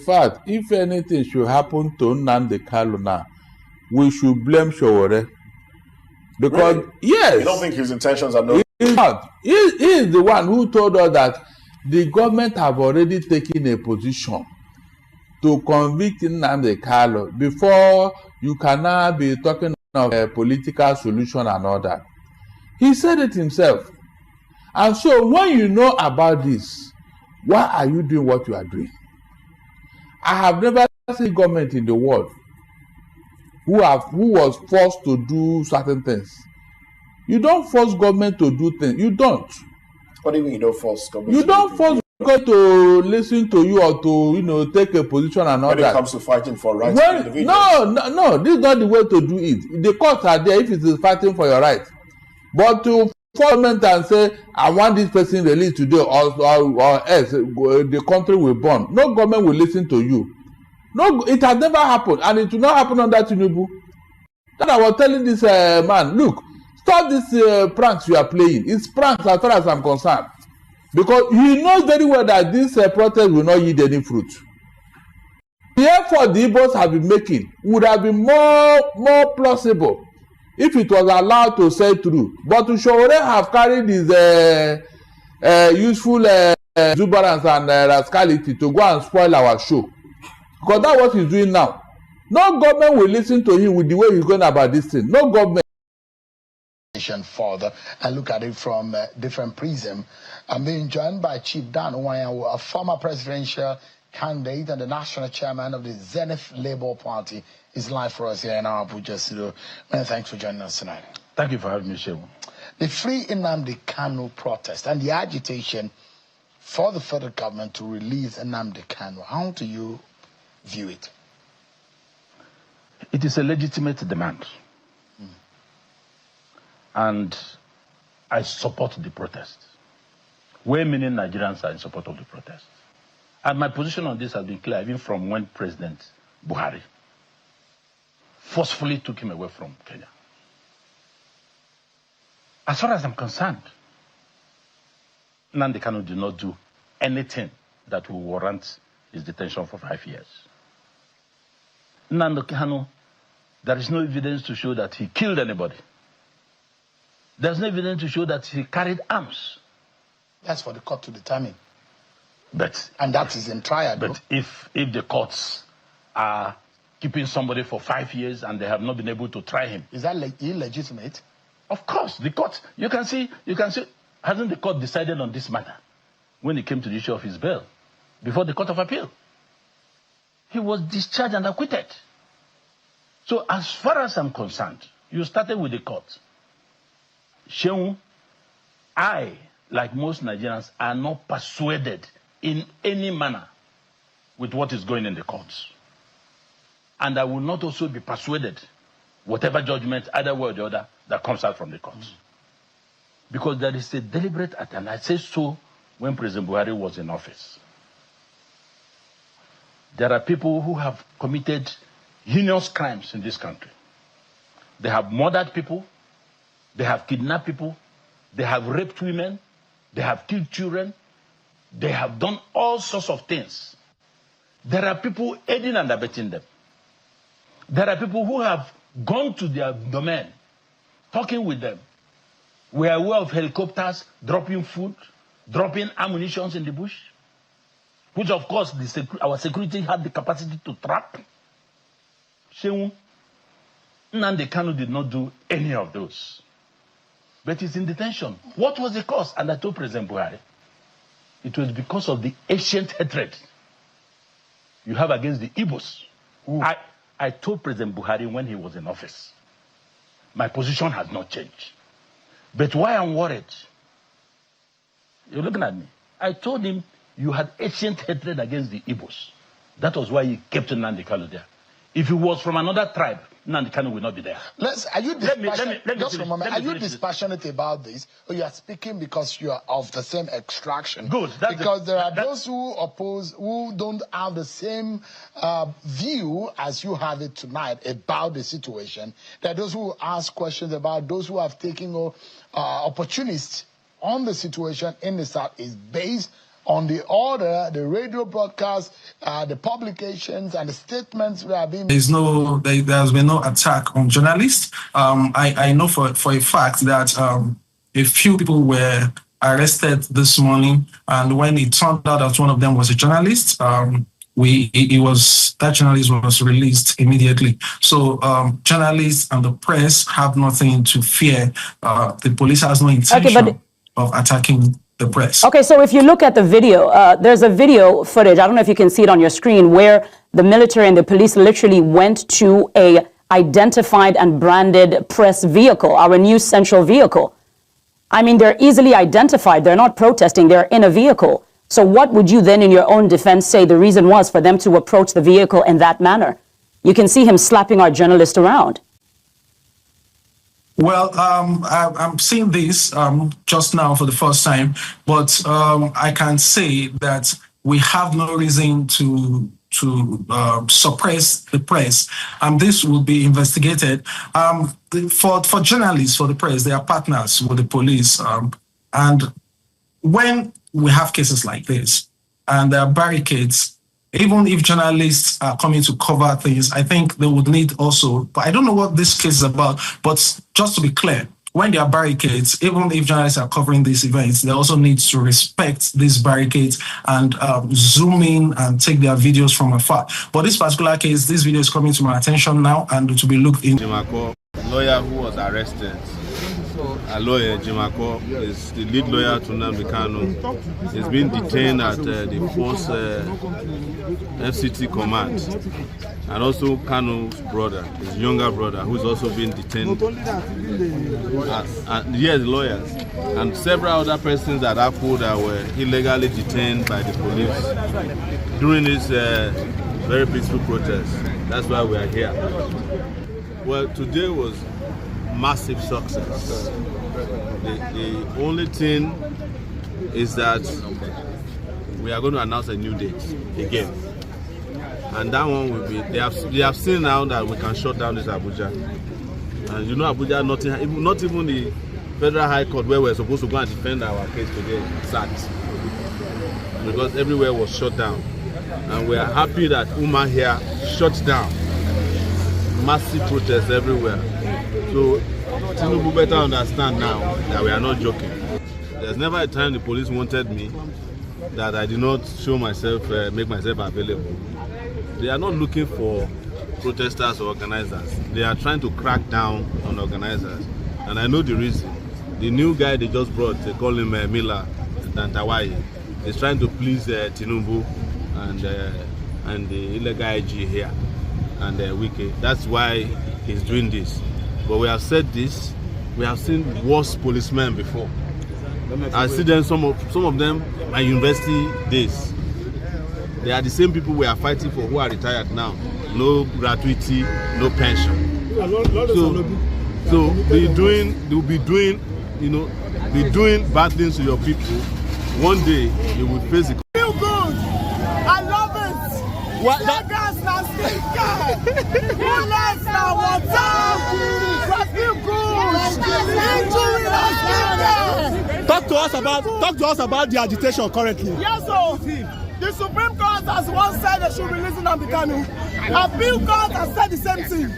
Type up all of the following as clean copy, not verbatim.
fact, if anything should happen to Nnamdi Kanu now, we should blame Sowore. Because, really? Yes. You don't think his intentions are no? He's not. He is the one who told us that the government have already taken a position to convict Nnamdi Kanu before you can now be talking of a political solution and all that. He said it himself. And so when you know about this, why are you doing what you are doing? I have never seen government in the world who was forced to do certain things. You don't force government to do things. You don't. What do you mean you don't force government? You don't force government to listen to you or to take a position and all that. When it comes to fighting for rights of individuals. No. This is not the way to do it. The courts are there if it is fighting for your rights. But to government and say, I want this person released today or else the country will burn. No government will listen to you. No, it has never happened, and it will not happen under Tinubu. That I was telling this man, look, stop this pranks you are playing. It's pranks as far as I'm concerned. Because he knows very well that this protest will not yield any fruit. The effort the Igbos have been making would have been more plausible if it was allowed to say through. But Sowore have carried his useful exuberance and rascality to go and spoil our show. Because that's what he's doing now. No government will listen to him with the way he's going about this thing. No government. Further and look at it from different prism. I'm being joined by Chief Dan Owanyawo, a former presidential candidate and the national chairman of the Zenith Labour Party. Is live for us here in our Abuja studio. Many thanks for joining us tonight. Thank you for having me, Shehu. The Free Nnamdi Kanu protest and the agitation for the federal government to release Nnamdi Kanu, how do you view it? It is a legitimate demand. And I support the protest. Way many Nigerians are in support of the protest. And my position on this has been clear, even from when President Buhari forcefully took him away from Kenya. As far as I'm concerned, Nnamdi Kanu did not do anything that will warrant his detention for 5 years. Nnamdi Kanu, there is no evidence to show that he killed anybody. There's no evidence to show that he carried arms. That's for the court to determine. And that is in trial. But if the courts are keeping somebody for 5 years and they have not been able to try him, is that illegitimate? Of course, the court. You can see. Hasn't the court decided on this matter when it came to the issue of his bail before the Court of Appeal? He was discharged and acquitted. So as far as I'm concerned, you started with the court. Shehu, I, like most Nigerians, are not persuaded in any manner with what is going in the courts. And I will not also be persuaded, whatever judgment, either way or the other, that comes out from the courts. Because there is a deliberate act, and I say so when President Buhari was in office. There are people who have committed heinous crimes in this country. They have murdered people, they have kidnapped people, they have raped women, they have killed children, they have done all sorts of things. There are people aiding and abetting them. There are people who have gone to their domain, talking with them. We are aware of helicopters dropping food, dropping ammunition in the bush, which of course our security had the capacity to trap. Shehu, Nnamdi Kanu did not do any of those. But he's in detention. What was the cause? And I told President Buhari, it was because of the ancient hatred you have against the Igbos. I told President Buhari when he was in office, my position has not changed. But why I'm worried, you're looking at me. I told him you had ancient hatred against the Igbos. That was why he kept Nnamdi Kanu there. If he was from another tribe, Nnamdi Kanu will not be there. Are you dispassionate about this, or you are speaking because you are of the same extraction? Good. Because there are those who oppose, who don't have the same view as you have it tonight about the situation. There are those who ask questions about those who have taken opportunists on the situation in the South is based on the order, the radio broadcast, the publications, and the statements that have been. There's been no attack on journalists. I know for a fact that a few people were arrested this morning, and when it turned out that one of them was a journalist, that journalist was released immediately. So journalists and the press have nothing to fear. The police has no intention of attacking the press. Okay, so if you look at the video, there's a video footage, I don't know if you can see it on your screen, where the military and the police literally went to a identified and branded press vehicle, our new central vehicle. I mean, they're easily identified. They're not protesting. They're in a vehicle. So what would you then in your own defense say the reason was for them to approach the vehicle in that manner? You can see him slapping our journalist around. Well, I'm seeing this just now for the first time, but I can say that we have no reason to suppress the press, and this will be investigated. For journalists, for the press, they are partners with the police, and when we have cases like this, and there are barricades, even if journalists are coming to cover things, I think they would need also, but I don't know what this case is about, but just to be clear, when there are barricades, even if journalists are covering these events, they also need to respect these barricades and zoom in and take their videos from afar. But this particular case, this video is coming to my attention now and to be looked into. Jimako, lawyer who was arrested, a lawyer, Jimako, is the lead lawyer to Kanu. He's been detained at the force FCT command. And also Kanu's brother, his younger brother, who's also been detained. And yes, lawyers. And several other persons at Apple that were illegally detained by the police during this very peaceful protest. That's why we are here. Well, today was massive success. The only thing is that we are going to announce a new date again. And that one will be, they have seen now that we can shut down this Abuja. And you know Abuja, not even the Federal High Court where we're supposed to go and defend our case today sat. Because everywhere was shut down. And we are happy that Uma here shut down. Massive protests everywhere. So Tinubu better understand now that we are not joking. There's never a time the police wanted me that I did not show myself, make myself available. They are not looking for protesters or organizers. They are trying to crack down on organizers. And I know the reason. The new guy they just brought, they call him Mila Dantawai, is trying to please Tinubu and the illegal IG here and Wiki. That's why he's doing this. But we have said this, we have seen worse policemen before. I see them, some of them are university days. They are the same people we are fighting for who are retired now. No gratuity, no pension. So they'll be doing bad things to your people. One day you will face it. Feel good. I love it. What? Gas now stinker. Bullets now water. Feel good. Talk to us about the agitation currently. Yes, sir. The Supreme Court has once said they should release Kanu. Appeal Court has said the same thing.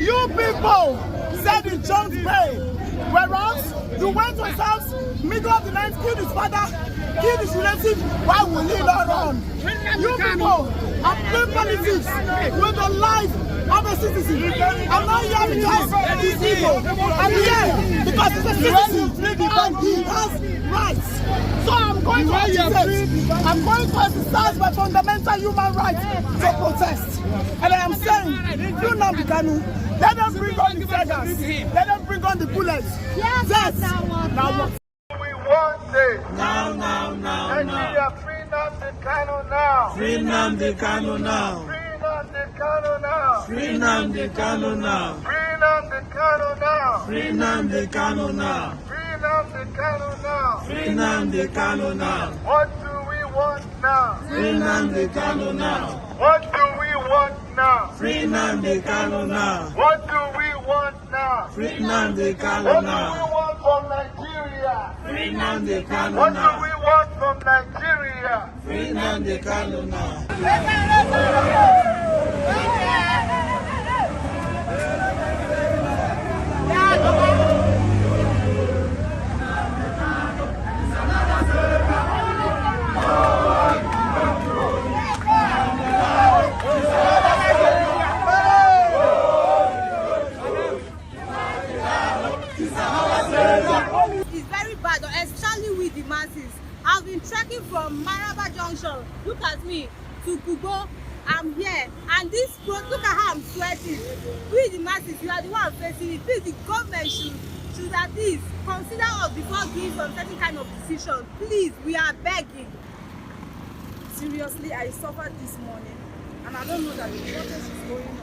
You people said the Jones Bay. Whereas you went to his house, middle of the night, killed his father, killed his relative. Why will he not run? You people are playing politics with the life of a citizen. I'm not here because these people. I'm here because he's a citizen and he has rights. So I'm going to exercise my fundamental human right to protest. And I am saying, do not be Kanu. Let them bring on the feathers. Let them bring on the bullets. Yes. Now what? We want it. Now. Nigeria, free Nnamdi Kanu now. Free Nnamdi Kanu now. Free Nnamdi Kanu now. Free Nnamdi Kanu now. Free Nnamdi Kanu now. Free Nnamdi Kanu now. Free Nnamdi Kanu now. Free Nnamdi Kanu now. What do we want now? Free Nnamdi Kanu now. What do we want now? Free Nnamdi Kanu now. What do we want now? Free Nnamdi Kanu What do now. we want from Nigeria? Free Nnamdi Kanu What do now. we want deport from Nigeria. Free Nnamdi Kanu now. It's very bad, especially with the masses. I've been trekking from Maraba Junction, look at me, to Kubo. I'm here, and this look at how I'm sweating. We the masses, you are the one facing it. Please, the government should at least consider us before doing some certain kind of decision. Please, we are begging. Seriously, I suffered this morning, and I don't know that the protest is going on.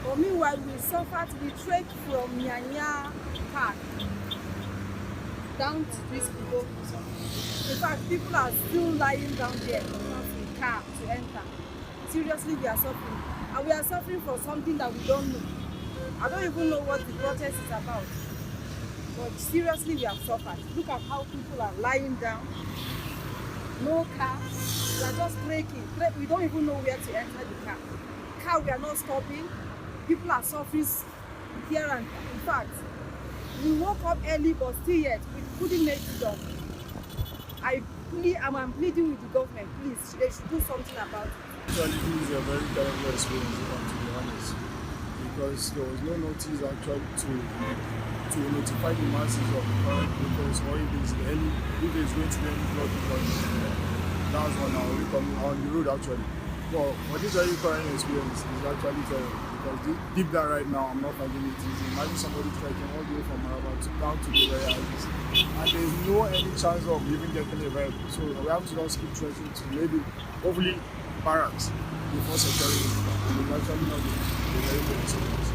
But meanwhile, we suffered, we trekked from Nyanya Park down to this Kubo. In fact, people are still lying down there in the car to enter. Seriously, we are suffering. And we are suffering for something that we don't know. I don't even know what the protest is about. But seriously, we have suffered. Look at how people are lying down. No car. We are just braking. We don't even know where to enter the car. Car, we are not stopping. People are suffering here and there. In fact, we woke up early, but still yet, we couldn't make it up. I'm pleading with the government, please, they should do something about it. Actually, this is a very terrible experience, to be honest, because there was no notice actually to notify the masses of the current because or if it's going to be any flood because that's on the road actually. But what is very current experience is actually terrible because deep down right now I'm not finding it easy. Imagine somebody trekking all the way from Maraba down to the warehouses and there's no any chance of even getting a vehicle. So we have to just keep trekking to maybe hopefully barracks before securing it. It's actually not a very good experience.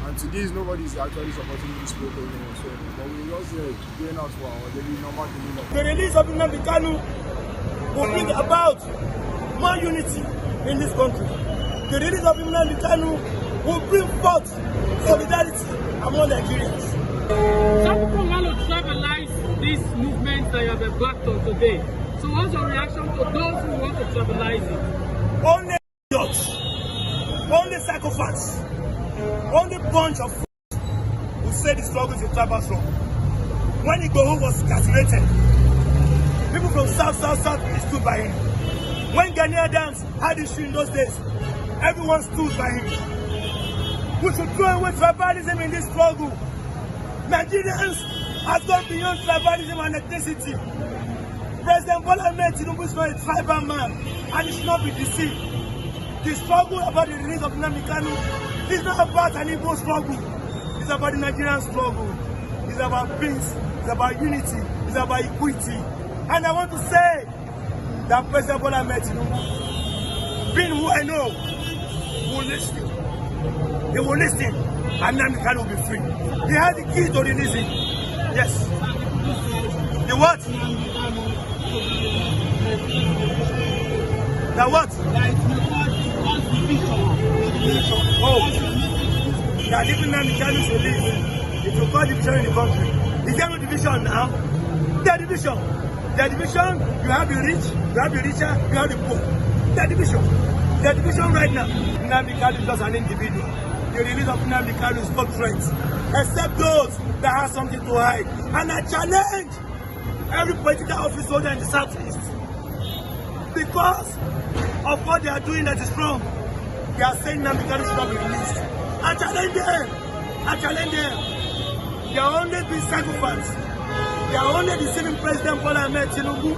And to this nobody is actually supporting this program whatsoever. But we just going out for our daily normal daily life. The release of Nnamdi Kanu will bring about more unity in this country. The release of Nnamdi Kanu will bring forth solidarity among Nigerians. Some people want to tribalize this movement that you have embarked on today. So what's your reaction to those who want to tribalize it? Only idiots, only psychopaths, only bunch of fools who say the struggle is a tribal struggle. When Igboho was incarcerated, people from South stood by him. When Ghanaians had issue in those days, everyone stood by him. We should throw away tribalism in this struggle. Nigerians have gone beyond tribalism and ethnicity. President Bola Ahmed Tinubu is not a tribal man, and he should not be deceived. The struggle about the release of Nnamdi Kanu is not about an Igbo struggle. It's about the Nigerian struggle. It's about peace. It's about unity. It's about equity. And I want to say that President Bola Ahmed Tinubu, being who I know, will listen. He will listen, and Nnamdi Kanu will be free. He has the key to release him. Yes. The what? The what? Oh. They are leaving Nnamdi Kanu's release. It will cause division in the country. Is there no division now? There are division. The division, you have the rich, you have the richer, you have the poor. The division. The division right now. Nnamdi Kanu is just an individual. The release of Nnamdi Kanu is not threats, except those that have something to hide. And I challenge every political office holder in the Southeast because of what they are doing that is wrong. They are saying Nnamdi Kanu should not be released. I challenge them. I challenge them. They are only being sacrificed. They are only deceiving President Bola Ahmed Tinubu.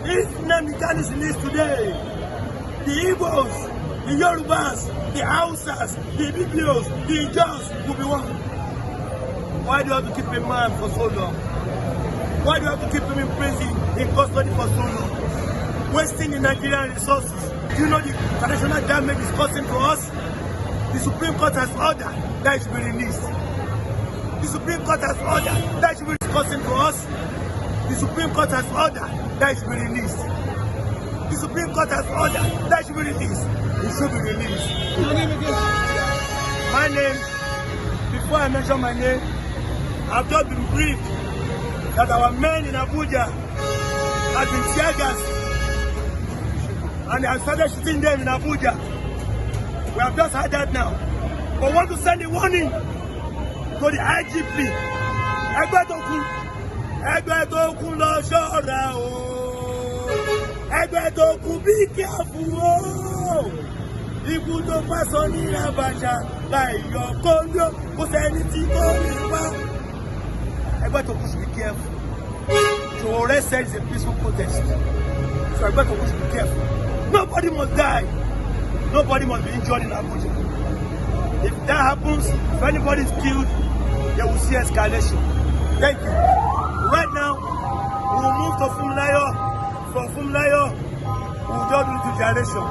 If Nnamdi Kanu is released today, the Igbos, the Yorubas, the Hausas, the Ibibios, the Ijaws will be one. Why do you have to keep a man for so long? Why do you have to keep him in prison, in custody for so long? Wasting the Nigerian resources. Do you know the traditional damage is causing to us? The Supreme Court has ordered that it should be released. The Supreme Court has ordered that it should be causing to us. The Supreme Court has ordered that it should be released. The Supreme Court has ordered that it should be released. It should be released. My name, before I mention my name, I've just been briefed that our men in Abuja has been tear gassed. And they have started shooting them in Abuja. We have just heard that now. But we want to send a warning to the IGP. Ẹgbẹ́tokun lọ ṣọ́ra o. Ẹgbẹ́tokun be careful o. Ikú tó pàṣọ ní Abacha láì yọ kóńdó kò sẹ́ni tí kò ní pa. Ẹgbẹ́tokun should be careful. Sowore said it's a peaceful protest. So Ẹgbẹ́tokun should be careful. Nobody must die. Nobody must be injured in Abuja. If that happens, if anybody is killed, they will see escalation. Thank you. Right now, we will move to Funmilayo. From Funmilayo, we will just do the generation.